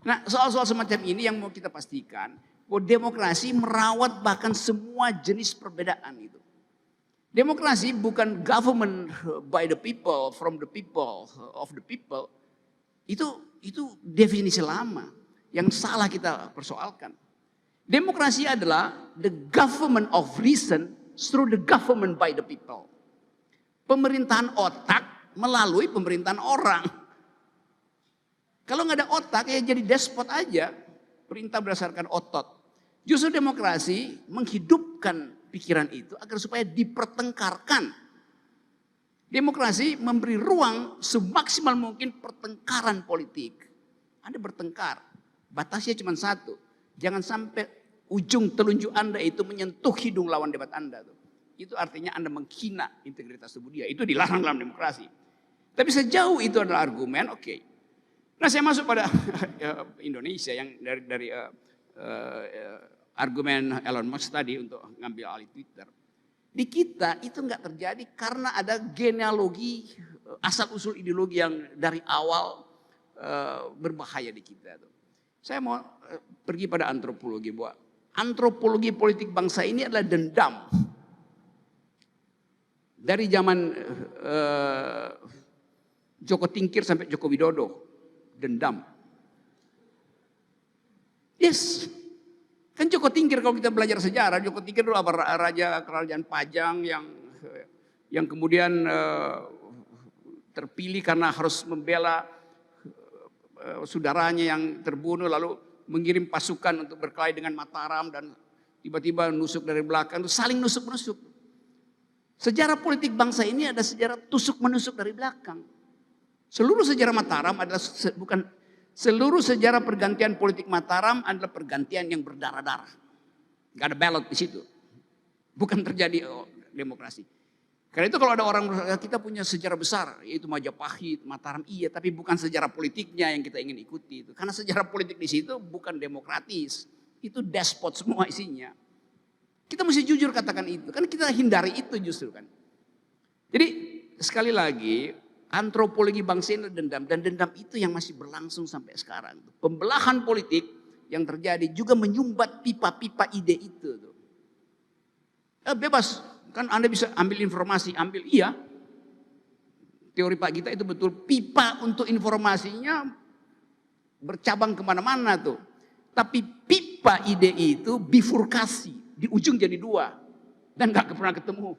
Nah, soal-soal semacam ini yang mau kita pastikan bahwa demokrasi merawat bahkan semua jenis perbedaan itu. Demokrasi bukan government by the people, from the people, of the people. Itu definisi lama yang salah kita persoalkan. Demokrasi adalah the government of reason through the government by the people. Pemerintahan otak melalui pemerintahan orang. Kalau nggak ada otak ya jadi despot aja, perintah berdasarkan otot. Justru demokrasi menghidupkan pikiran itu agar supaya dipertengkarkan. Demokrasi memberi ruang semaksimal mungkin pertengkaran politik. Anda bertengkar, batasnya cuma satu. Jangan sampai ujung telunjuk Anda itu menyentuh hidung lawan debat Anda. Itu artinya Anda menghina integritas tubuh dia. Itu dilarang dalam demokrasi. Tapi sejauh itu adalah argumen, oke. Nah, saya masuk pada Indonesia yang dari argumen Elon Musk tadi untuk ngambil alih Twitter. Di kita itu nggak terjadi karena ada genealogi asal usul ideologi yang dari awal berbahaya di kita. Saya mau pergi pada antropologi, bahwa antropologi politik bangsa ini adalah dendam. Dari zaman Joko Tingkir sampai Joko Widodo, dendam. Yes. Kan Joko Tingkir kalau kita belajar sejarah, Joko Tingkir dulu raja kerajaan Pajang yang kemudian terpilih karena harus membela saudaranya yang terbunuh, lalu mengirim pasukan untuk berkelahi dengan Mataram dan tiba-tiba nusuk dari belakang, itu saling nusuk-nusuk. Sejarah politik bangsa ini ada sejarah tusuk-menusuk dari belakang. Seluruh sejarah Mataram adalah seluruh sejarah pergantian politik Mataram adalah pergantian yang berdarah-darah. Gak ada ballot di situ. Bukan terjadi demokrasi. Karena itu kalau ada orang kita punya sejarah besar, yaitu Majapahit, Mataram, iya, tapi bukan sejarah politiknya yang kita ingin ikuti itu. Karena sejarah politik di situ bukan demokratis, itu despot semua isinya. Kita mesti jujur katakan itu, kan kita hindari itu justru kan. Jadi sekali lagi, antropologi bangsa ini dendam, dan dendam itu yang masih berlangsung sampai sekarang. Pembelahan politik yang terjadi juga menyumbat pipa-pipa ide itu. Bebas. Kan Anda bisa ambil informasi, iya. Teori Pak Gita itu betul, pipa untuk informasinya bercabang kemana-mana tuh. Tapi pipa ide itu bifurkasi, di ujung jadi dua. Dan gak pernah ketemu.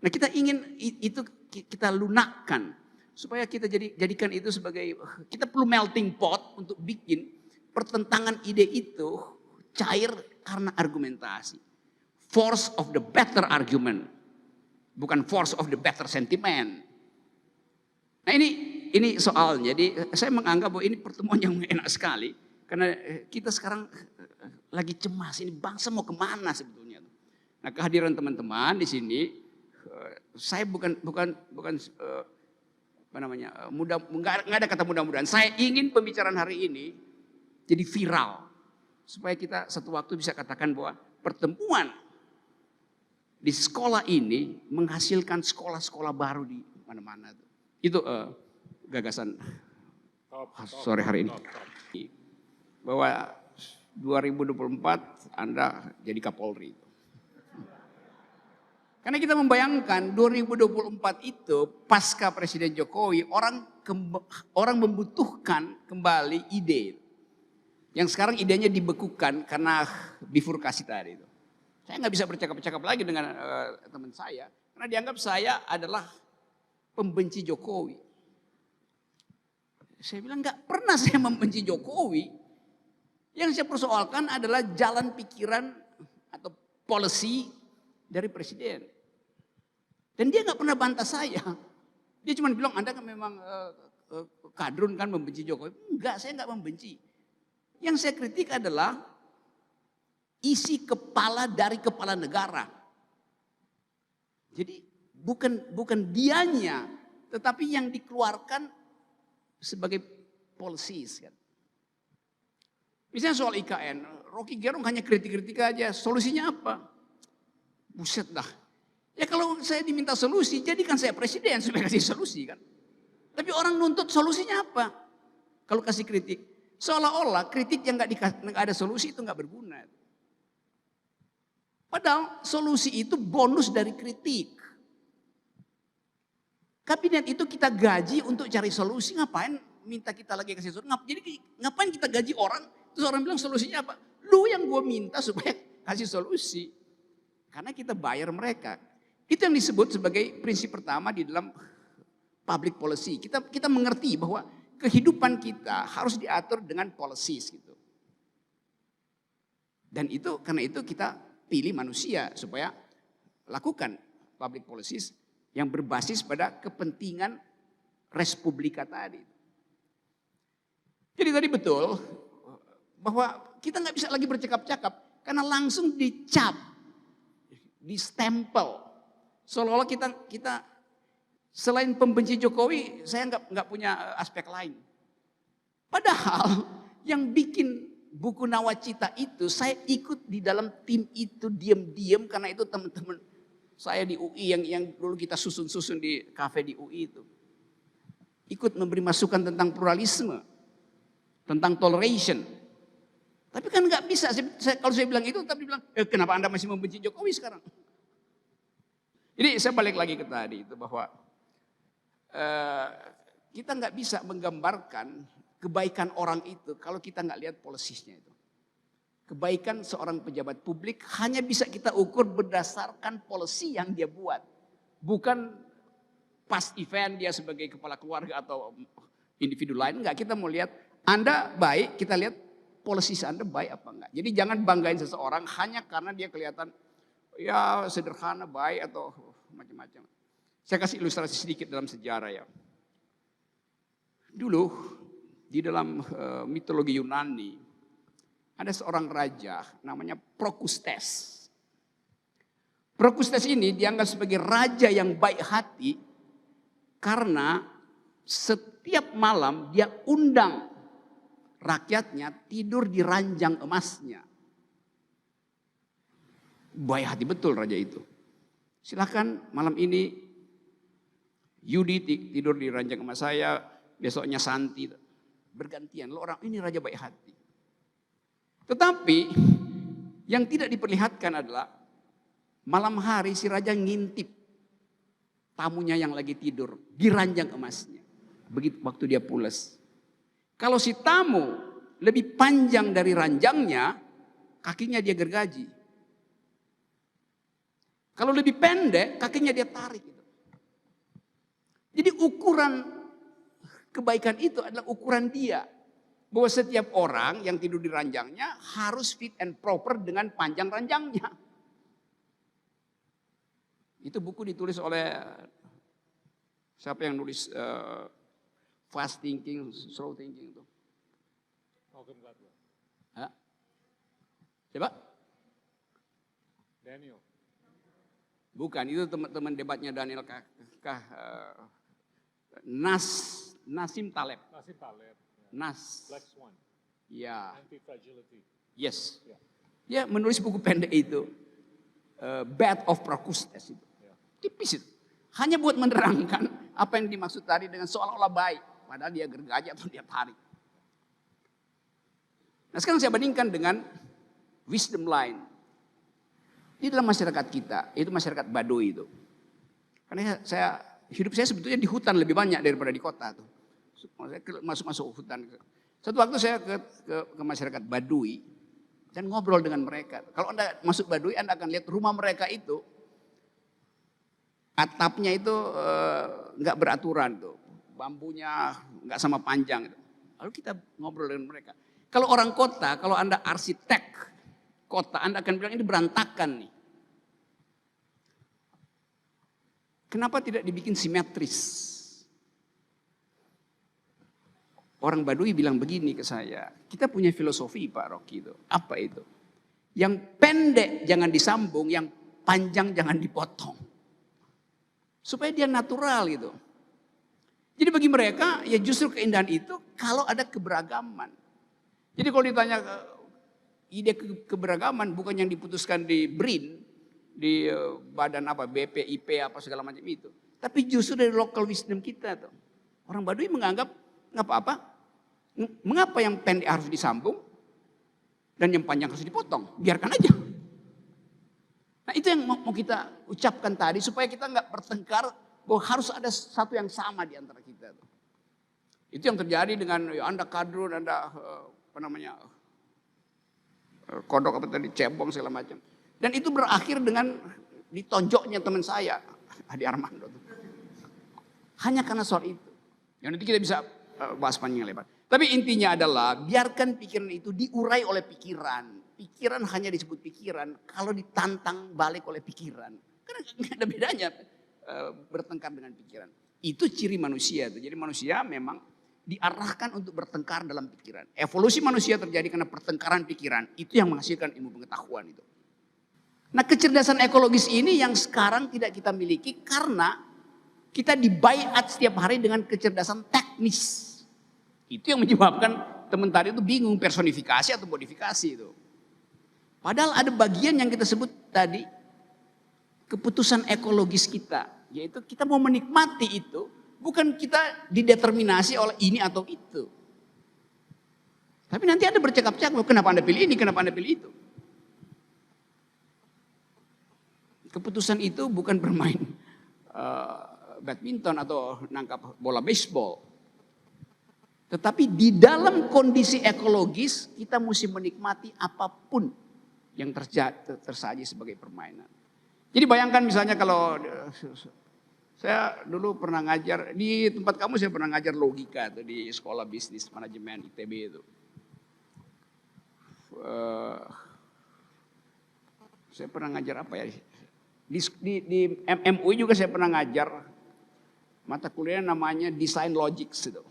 Nah, kita ingin itu kita lunakkan. Supaya kita jadikan itu sebagai, kita perlu melting pot untuk bikin pertentangan ide itu cair karena argumentasi. Force of the better argument, bukan force of the better sentiment. Nah ini soalnya. Jadi saya menganggap bahwa ini pertemuan yang enak sekali karena kita sekarang lagi cemas. Ini bangsa mau kemana sebetulnya? Nah, kehadiran teman-teman di sini, saya bukan apa namanya, nggak ada kata mudah-mudahan. Saya ingin pembicaraan hari ini jadi viral supaya kita satu waktu bisa katakan bahwa pertemuan di sekolah ini menghasilkan sekolah-sekolah baru di mana-mana. Itu gagasan sore hari ini. Bahwa 2024 Anda jadi Kapolri. Karena kita membayangkan 2024 itu pasca Presiden Jokowi, orang membutuhkan kembali ide. Yang sekarang idenya dibekukan karena bifurkasi tadi itu. Saya nggak bisa bercakap-cakap lagi dengan teman saya. Karena dianggap saya adalah pembenci Jokowi. Saya bilang nggak pernah saya membenci Jokowi. Yang saya persoalkan adalah jalan pikiran atau policy dari Presiden. Dan dia nggak pernah bantah saya. Dia cuma bilang Anda kan memang kadrun kan membenci Jokowi. Enggak, saya nggak membenci. Yang saya kritik adalah isi kepala dari kepala negara. Jadi bukan dianya, tetapi yang dikeluarkan sebagai policies kan. Misalnya soal IKN, Rocky Gerung hanya kritik-kritik aja, solusinya apa? Buset dah. Ya kalau saya diminta solusi, jadikan saya presiden supaya kasih solusi kan. Tapi orang nuntut solusinya apa? Kalau kasih kritik, Seolah-olah kritik yang nggak ada solusi itu nggak berguna. Padahal solusi itu bonus dari kritik. Kabinet itu kita gaji untuk cari solusi, ngapain minta kita lagi kasih solusi? Jadi ngapain kita gaji orang, terus orang bilang solusinya apa? Lu yang gue minta supaya kasih solusi. Karena kita bayar mereka. Itu yang disebut sebagai prinsip pertama di dalam public policy. Kita mengerti bahwa kehidupan kita harus diatur dengan policies gitu. Dan itu karena itu kita pilih manusia supaya lakukan public policies yang berbasis pada kepentingan respublika tadi. Jadi tadi betul bahwa kita nggak bisa lagi bercakap-cakap karena langsung dicap, distempel. Seolah-olah kita selain pembenci Jokowi, saya nggak punya aspek lain. Padahal yang bikin buku Nawacita itu, saya ikut di dalam tim itu diam-diam karena itu teman-teman saya di UI yang dulu kita susun-susun di kafe di UI itu. Ikut memberi masukan tentang pluralisme, tentang toleration. Tapi kan nggak bisa, kalau saya bilang itu, tapi bilang, kenapa Anda masih membenci Jokowi sekarang? Jadi saya balik lagi ke tadi itu bahwa kita nggak bisa menggambarkan kebaikan orang itu kalau kita nggak lihat polisinya itu. Kebaikan seorang pejabat publik hanya bisa kita ukur berdasarkan polisi yang dia buat. Bukan past event dia sebagai kepala keluarga atau individu lain. Enggak, kita mau lihat Anda baik, kita lihat polisi Anda baik apa enggak. Jadi jangan banggain seseorang hanya karena dia kelihatan ya sederhana, baik atau macam-macam. Saya kasih ilustrasi sedikit dalam sejarah ya. Dulu di dalam mitologi Yunani ada seorang raja namanya Prokustes. Prokustes ini dianggap sebagai raja yang baik hati karena setiap malam dia undang rakyatnya tidur di ranjang emasnya. Baik hati betul raja itu. Silakan malam ini Yudi tidur di ranjang emas saya, besoknya Santi. Bergantian, lo orang ini raja baik hati. Tetapi yang tidak diperlihatkan adalah malam hari si raja ngintip tamunya yang lagi tidur di ranjang emasnya. Begitu waktu dia pulas. Kalau si tamu lebih panjang dari ranjangnya, kakinya dia gergaji. Kalau lebih pendek, kakinya dia tarik. Jadi ukuran kebaikan itu adalah ukuran dia. Bahwa setiap orang yang tidur di ranjangnya harus fit and proper dengan panjang ranjangnya. Itu buku ditulis oleh siapa yang nulis fast thinking, slow thinking itu? Malcolm Gladwell. Hah? Coba? Daniel. Bukan, itu teman-teman debatnya Daniel Nassim Taleb. Nassim Taleb. Black Swan. Ya. Anti-fragility. Yes. Ya. Dia menulis buku pendek itu. Bad of Prokustes itu. Ya. Tipis itu. Hanya buat menerangkan apa yang dimaksud tadi dengan seolah-olah baik. Padahal dia gergaji atau dia tarik. Nah sekarang saya bandingkan dengan wisdom line. Di dalam masyarakat kita, itu masyarakat Baduy itu. Karena hidup saya sebetulnya di hutan lebih banyak daripada di kota tuh. Masuk hutan. Suatu waktu saya ke masyarakat Baduy dan ngobrol dengan mereka. Kalau Anda masuk Baduy, Anda akan lihat rumah mereka itu atapnya itu nggak beraturan tuh, bambunya nggak sama panjang. Lalu kita ngobrol dengan mereka. Kalau orang kota, kalau Anda arsitek kota, Anda akan bilang ini berantakan nih. Kenapa tidak dibikin simetris? Orang Baduy bilang begini ke saya, kita punya filosofi Pak Rocky itu. Apa itu? Yang pendek jangan disambung, yang panjang jangan dipotong. Supaya dia natural gitu. Jadi bagi mereka ya justru keindahan itu kalau ada keberagaman. Jadi kalau ditanya ide keberagaman bukan yang diputuskan di BRIN, di badan apa, BPIP apa segala macam itu. Tapi justru dari local wisdom kita tuh. Orang Baduy menganggap nggak apa-apa. Mengapa yang pendek harus disambung dan yang panjang harus dipotong? Biarkan aja. Nah itu yang mau kita ucapkan tadi supaya kita nggak bertengkar bahwa harus ada satu yang sama di antara kita. Itu yang terjadi dengan ya Anda kadrun, Anda kodok apa tadi, cebong segala macam. Dan itu berakhir dengan ditonjoknya teman saya, Adi Armando. Hanya karena soal itu. Yang nanti kita bisa bahas panjang lebar. Tapi intinya adalah biarkan pikiran itu diurai oleh pikiran. Pikiran hanya disebut pikiran kalau ditantang balik oleh pikiran. Karena nggak ada bedanya bertengkar dengan pikiran. Itu ciri manusia. Jadi manusia memang diarahkan untuk bertengkar dalam pikiran. Evolusi manusia terjadi karena pertengkaran pikiran. Itu yang menghasilkan ilmu pengetahuan itu. Nah kecerdasan ekologis ini yang sekarang tidak kita miliki karena kita dibaiat setiap hari dengan kecerdasan teknis. Itu yang menyebabkan teman tadi itu bingung personifikasi atau modifikasi itu. Padahal ada bagian yang kita sebut tadi keputusan ekologis kita. Yaitu kita mau menikmati itu. Bukan kita dideterminasi oleh ini atau itu. Tapi nanti ada bercakap-cakap, kenapa Anda pilih ini, kenapa Anda pilih itu. Keputusan itu bukan bermain badminton atau nangkap bola baseball. Tetapi di dalam kondisi ekologis kita mesti menikmati apapun yang tersaji sebagai permainan. Jadi bayangkan misalnya kalau saya dulu pernah ngajar, di tempat kamu saya pernah ngajar logika tuh di sekolah bisnis manajemen ITB itu. Saya pernah ngajar apa ya? Di MUI juga saya pernah ngajar mata kuliah namanya Design Logics itu.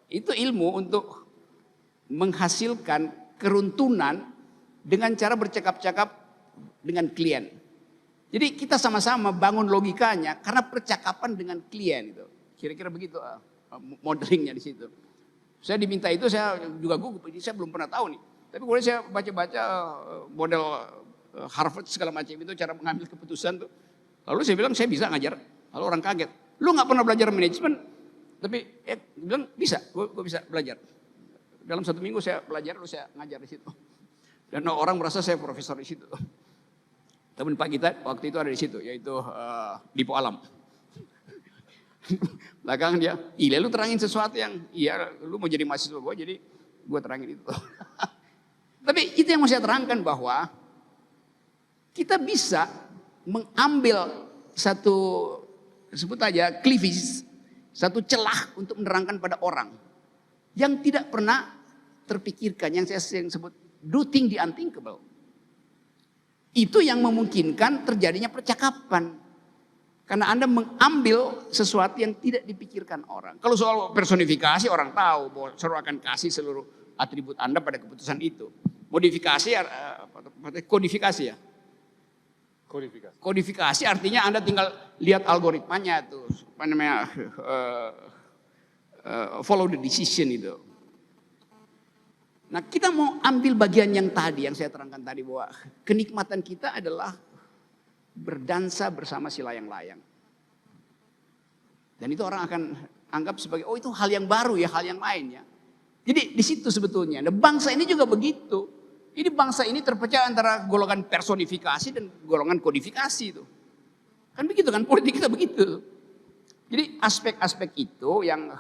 Itu ilmu untuk menghasilkan keruntunan dengan cara bercakap-cakap dengan klien. Jadi kita sama-sama bangun logikanya karena percakapan dengan klien itu. Kira-kira begitu modelingnya di situ. Saya diminta itu, saya juga gugup, saya belum pernah tahu nih. Tapi kemudian saya baca-baca model Harvard segala macam itu cara mengambil keputusan tuh. Lalu saya bilang saya bisa ngajar. Lalu orang kaget. Lu nggak pernah belajar manajemen? Tapi bilang bisa, gue bisa belajar. Dalam 1 minggu saya belajar, lalu saya ngajar di situ. Dan orang merasa saya profesor di situ. Teman Pak kita waktu itu ada di situ, yaitu Dipo Alam. Belakangan dia, iya lu terangin sesuatu yang, iya lu mau jadi mahasiswa gue, jadi gue terangin itu. Tapi itu yang mau saya terangkan bahwa kita bisa mengambil satu, sebut aja cleavage, satu celah untuk menerangkan pada orang yang tidak pernah terpikirkan, yang saya sering sebut do think the unthinkable. Itu yang memungkinkan terjadinya percakapan. Karena Anda mengambil sesuatu yang tidak dipikirkan orang. Kalau soal personifikasi orang tahu bahwa seorang akan kasih seluruh atribut Anda pada keputusan itu. Modifikasi, kodifikasi ya. Kodifikasi. Kodifikasi artinya Anda tinggal lihat algoritmanya tuh, apa namanya, follow the decision itu. Nah kita mau ambil bagian yang tadi, yang saya terangkan tadi bahwa kenikmatan kita adalah berdansa bersama si layang-layang. Dan itu orang akan anggap sebagai, oh itu hal yang baru ya, hal yang lain ya. Jadi di situ sebetulnya, nah, bangsa ini juga begitu. Ini bangsa ini terpecah antara golongan personifikasi dan golongan kodifikasi itu. Kan begitu kan, politik kita begitu. Jadi aspek-aspek itu yang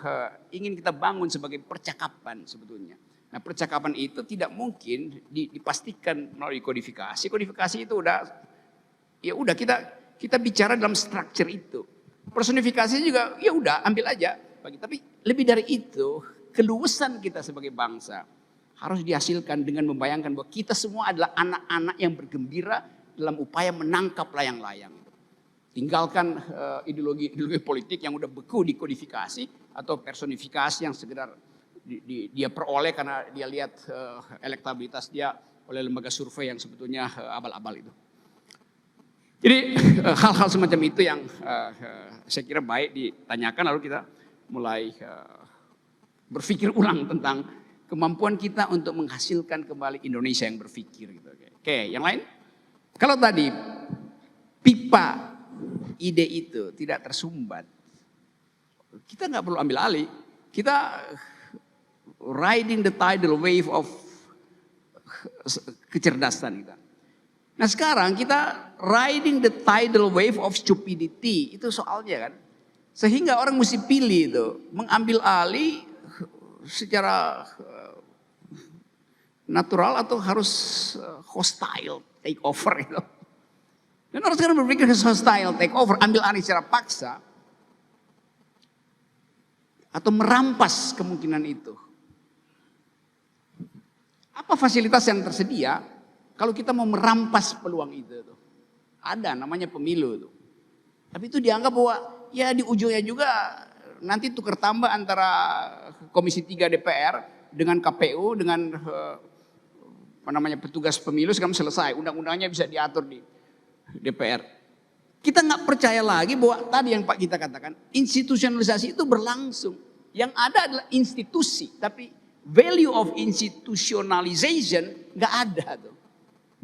ingin kita bangun sebagai percakapan sebetulnya. Nah percakapan itu tidak mungkin dipastikan melalui kodifikasi. Kodifikasi itu udah kita bicara dalam struktur itu. Personifikasi juga ya udah ambil aja. Tapi lebih dari itu keluasan kita sebagai bangsa harus dihasilkan dengan membayangkan bahwa kita semua adalah anak-anak yang bergembira dalam upaya menangkap layang-layang. Tinggalkan ideologi politik yang udah beku dikodifikasi atau personifikasi yang sekedar dia peroleh karena dia lihat elektabilitas dia oleh lembaga survei yang sebetulnya abal-abal itu. Jadi hal-hal semacam itu yang saya kira baik ditanyakan lalu kita mulai berpikir ulang tentang kemampuan kita untuk menghasilkan kembali Indonesia yang berpikir gitu. Oke, yang lain? Kalau tadi pipa ide itu tidak tersumbat kita nggak perlu ambil alih. Kita riding the tidal wave of kecerdasan kita. Nah sekarang kita riding the tidal wave of stupidity. Itu soalnya kan. Sehingga orang mesti pilih itu. Mengambil alih secara natural atau harus hostile take over itu. Dan orang sekarang berpikir hostile take over, ambil alih secara paksa. Atau merampas kemungkinan itu. Apa fasilitas yang tersedia kalau kita mau merampas peluang itu? Ada namanya pemilu itu. Tapi itu dianggap bahwa ya di ujungnya juga nanti tukar tambah antara Komisi 3 DPR dengan KPU dengan petugas pemilu sekarang selesai. Undang-undangnya bisa diatur di DPR. Kita nggak percaya lagi bahwa tadi yang Pak kita katakan institusionalisasi itu berlangsung. Yang ada adalah institusi, tapi value of institutionalization nggak ada tuh.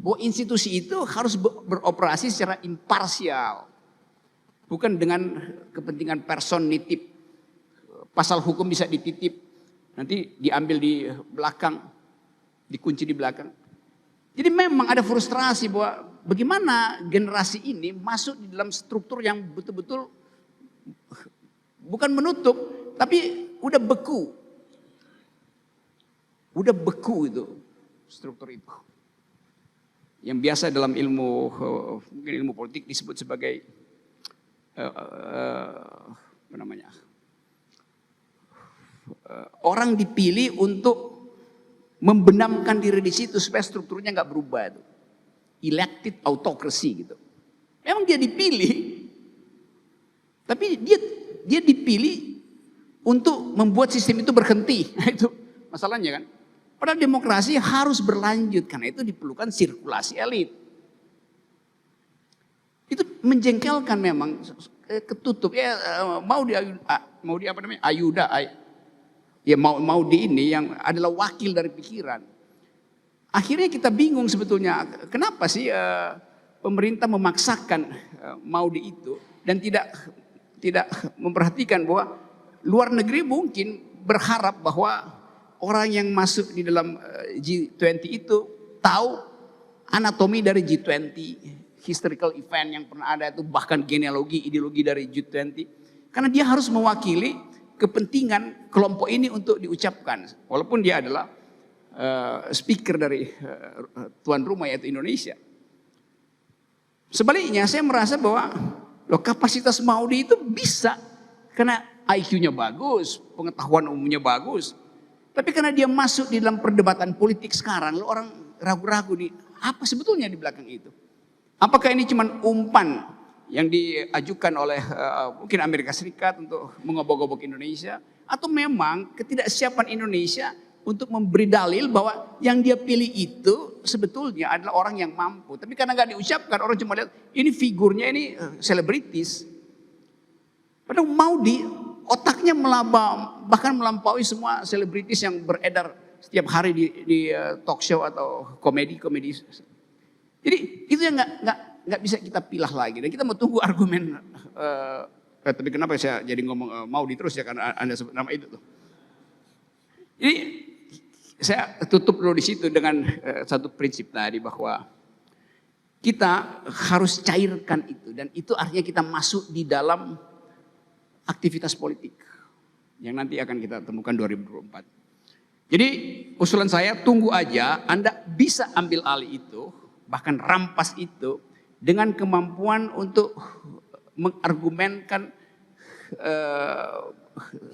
Bahwa institusi itu harus beroperasi secara imparsial, bukan dengan kepentingan person nitip. Pasal hukum bisa dititip, nanti diambil di belakang, dikunci di belakang. Jadi memang ada frustrasi bahwa bagaimana generasi ini masuk di dalam struktur yang betul-betul bukan menutup, tapi udah beku. Udah beku itu struktur itu. Yang biasa dalam ilmu mungkin ilmu politik disebut sebagai orang dipilih untuk membenamkan diri di situ supaya strukturnya nggak berubah itu. Elected autocracy gitu. Memang dia dipilih, tapi dia dipilih untuk membuat sistem itu berhenti. Itu masalahnya kan. Padahal demokrasi harus berlanjut karena itu diperlukan sirkulasi elit. Itu menjengkelkan memang ketutup ya mau di apa namanya Ayuda ya mau di ini yang adalah wakil dari pikiran. Akhirnya kita bingung sebetulnya kenapa sih pemerintah memaksakan Maudi itu dan tidak memperhatikan bahwa luar negeri mungkin berharap bahwa orang yang masuk di dalam G20 itu tahu anatomi dari G20, historical event yang pernah ada itu bahkan genealogi, ideologi dari G20. Karena dia harus mewakili kepentingan kelompok ini untuk diucapkan. Walaupun dia adalah speaker dari tuan rumah yaitu Indonesia. Sebaliknya saya merasa bahwa kapasitas Maudi itu bisa karena IQ-nya bagus, pengetahuan umumnya bagus. Tapi karena dia masuk di dalam perdebatan politik sekarang, orang ragu-ragu di apa sebetulnya di belakang itu. Apakah ini cuma umpan yang diajukan oleh mungkin Amerika Serikat untuk mengobok-obok Indonesia, atau memang ketidaksiapan Indonesia untuk memberi dalil bahwa yang dia pilih itu sebetulnya adalah orang yang mampu. Tapi karena nggak diucapkan, orang cuma lihat ini figurnya ini selebritis. Padahal mau otaknya bahkan melampaui semua selebritis yang beredar setiap hari di talk show atau komedi. Jadi itu yang nggak bisa kita pilah lagi. Dan kita mau tunggu argumen. Tapi kenapa saya jadi ngomong Maudi terus ya karena Anda sebut nama itu tuh. Jadi saya tutup dulu di situ dengan satu prinsip tadi bahwa kita harus cairkan itu dan itu artinya kita masuk di dalam aktivitas politik yang nanti akan kita temukan 2024. Jadi usulan saya tunggu aja Anda bisa ambil alih itu, bahkan rampas itu dengan kemampuan untuk mengargumenkan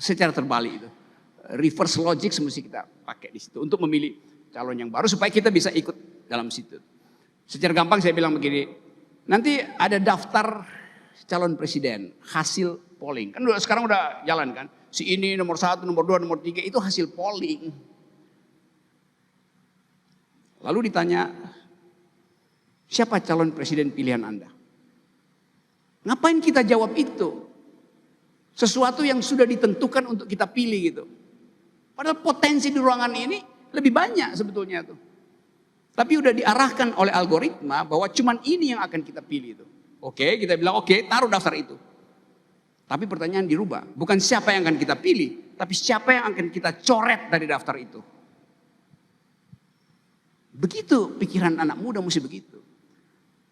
secara terbalik itu. Reverse logic mesti kita pakai di situ untuk memilih calon yang baru supaya kita bisa ikut dalam situ. Secara gampang saya bilang begini, nanti ada daftar calon presiden, hasil polling. Kan sekarang udah jalan kan. Si ini nomor 1, nomor 2, nomor 3 itu hasil polling. Lalu ditanya, siapa calon presiden pilihan Anda? Ngapain kita jawab itu? Sesuatu yang sudah ditentukan untuk kita pilih gitu. Padahal potensi di ruangan ini lebih banyak sebetulnya tuh. Tapi udah diarahkan oleh algoritma bahwa cuman ini yang akan kita pilih itu. Oke, kita bilang oke, taruh daftar itu. Tapi pertanyaan dirubah. Bukan siapa yang akan kita pilih, tapi siapa yang akan kita coret dari daftar itu. Begitu pikiran anak muda mesti begitu.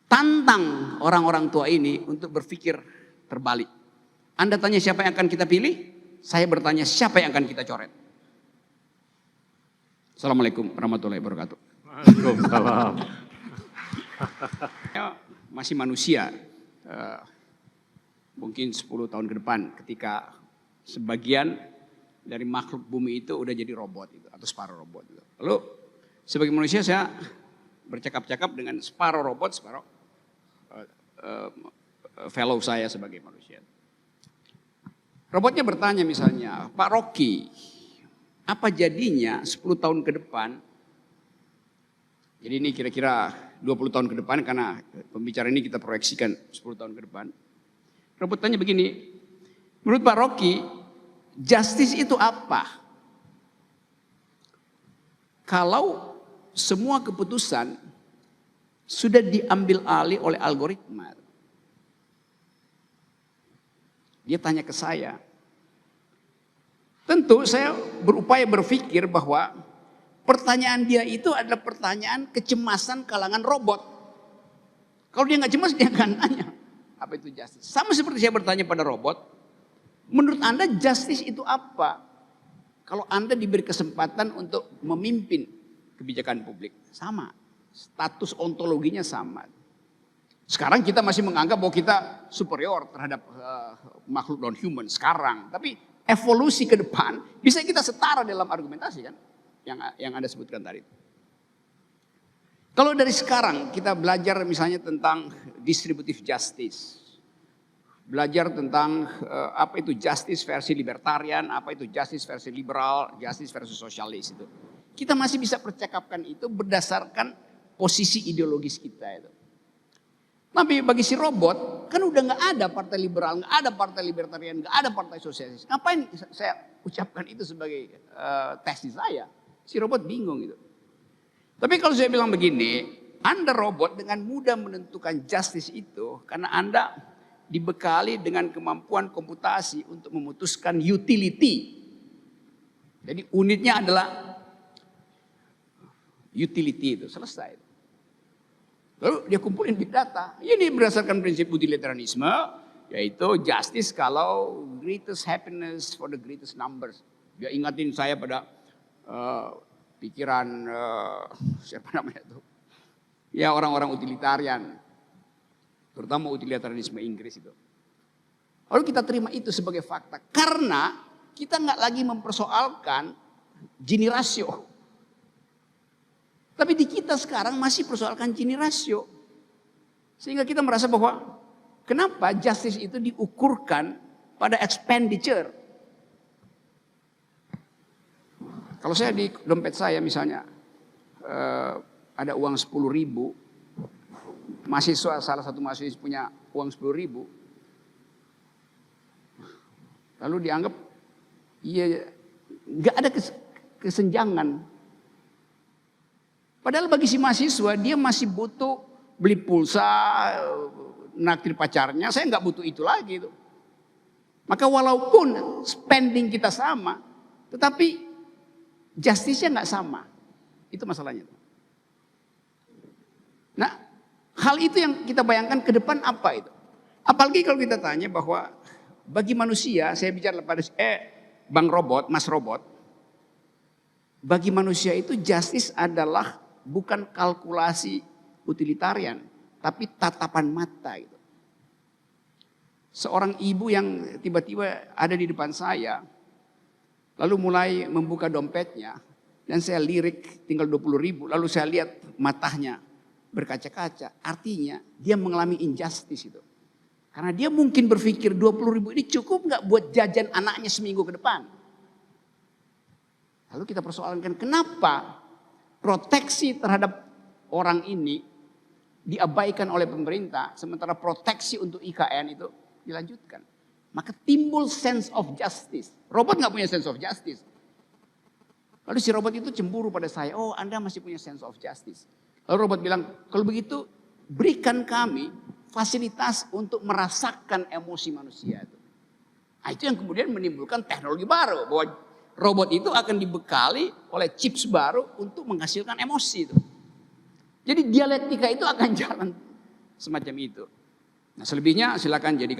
Tantang orang-orang tua ini untuk berpikir terbalik. Anda tanya siapa yang akan kita pilih, saya bertanya siapa yang akan kita coret. Assalamualaikum warahmatullahi wabarakatuh. Waalaikumsalam. Masih manusia. Mungkin 10 tahun ke depan ketika sebagian dari makhluk bumi itu udah jadi robot itu, atau separuh robot itu. Lalu sebagai manusia saya bercakap-cakap dengan separuh robot, separuh fellow saya sebagai manusia. Robotnya bertanya misalnya, Pak Rocky, apa jadinya 10 tahun ke depan? Jadi ini kira-kira 20 tahun ke depan karena pembicara ini kita proyeksikan 10 tahun ke depan. Robot tanya begini, menurut Pak Rocky, justice itu apa? Kalau semua keputusan sudah diambil alih oleh algoritma. Dia tanya ke saya. Tentu saya berupaya berpikir bahwa pertanyaan dia itu adalah pertanyaan kecemasan kalangan robot. Kalau dia nggak cemas dia akan nanya. Apa itu justice? Sama seperti saya bertanya pada robot, menurut Anda justice itu apa? Kalau Anda diberi kesempatan untuk memimpin kebijakan publik, sama. Status ontologinya sama. Sekarang kita masih menganggap bahwa kita superior terhadap makhluk non-human sekarang. Tapi evolusi ke depan bisa kita setara dalam argumentasi kan? Yang Anda sebutkan tadi. Kalau dari sekarang kita belajar misalnya tentang distributive justice. Belajar tentang apa itu justice versi libertarian, apa itu justice versi liberal, justice versi sosialis itu. Kita masih bisa percakapkan itu berdasarkan posisi ideologis kita itu. Tapi bagi si robot kan udah nggak ada partai liberal, nggak ada partai libertarian, nggak ada partai sosialis. Ngapain saya ucapkan itu sebagai tesis saya? Si robot bingung gitu. Tapi kalau saya bilang begini, Anda robot dengan mudah menentukan justice itu karena Anda dibekali dengan kemampuan komputasi untuk memutuskan utility. Jadi unitnya adalah utility itu, selesai. Lalu dia kumpulin big data. Ini berdasarkan prinsip utilitarianisme, yaitu justice kalau greatest happiness for the greatest numbers. Dia ingatin saya pada pikiran siapa namanya itu? Ya orang-orang utilitarian, terutama utilitarianisme Inggris itu. Lalu kita terima itu sebagai fakta karena kita nggak lagi mempersoalkan Gini rasio. Tapi di kita sekarang masih persoalkan Gini rasio. Sehingga kita merasa bahwa kenapa justice itu diukurkan pada expenditure. Kalau saya di dompet saya misalnya ada uang 10.000, mahasiswa salah satu mahasiswa punya uang 10.000, lalu dianggap iya nggak ada kesenjangan. Padahal bagi si mahasiswa dia masih butuh beli pulsa, naktir pacarnya, saya nggak butuh itu lagi itu. Maka walaupun spending kita sama, tetapi justice-nya nggak sama. Itu masalahnya. Nah, hal itu yang kita bayangkan ke depan apa itu? Apalagi kalau kita tanya bahwa bagi manusia, saya bicara pada Bang Robot, Mas Robot, bagi manusia itu justice adalah bukan kalkulasi utilitarian, tapi tatapan mata itu. Seorang ibu yang tiba-tiba ada di depan saya, lalu mulai membuka dompetnya, dan saya lirik tinggal 20.000, lalu saya lihat matanya berkaca-kaca, artinya dia mengalami injustice itu. Karena dia mungkin berpikir 20.000 ini cukup nggak buat jajan anaknya seminggu ke depan. Lalu kita persoalkan kenapa proteksi terhadap orang ini diabaikan oleh pemerintah, sementara proteksi untuk IKN itu dilanjutkan. Maka timbul sense of justice. Robot nggak punya sense of justice. Lalu si robot itu cemburu pada saya, oh Anda masih punya sense of justice. Lalu robot bilang, kalau begitu berikan kami fasilitas untuk merasakan emosi manusia itu. Nah, itu yang kemudian menimbulkan teknologi baru. Bahwa robot itu akan dibekali oleh chips baru untuk menghasilkan emosi itu. Jadi dialektika itu akan jalan semacam itu. Nah, selebihnya silakan jadikan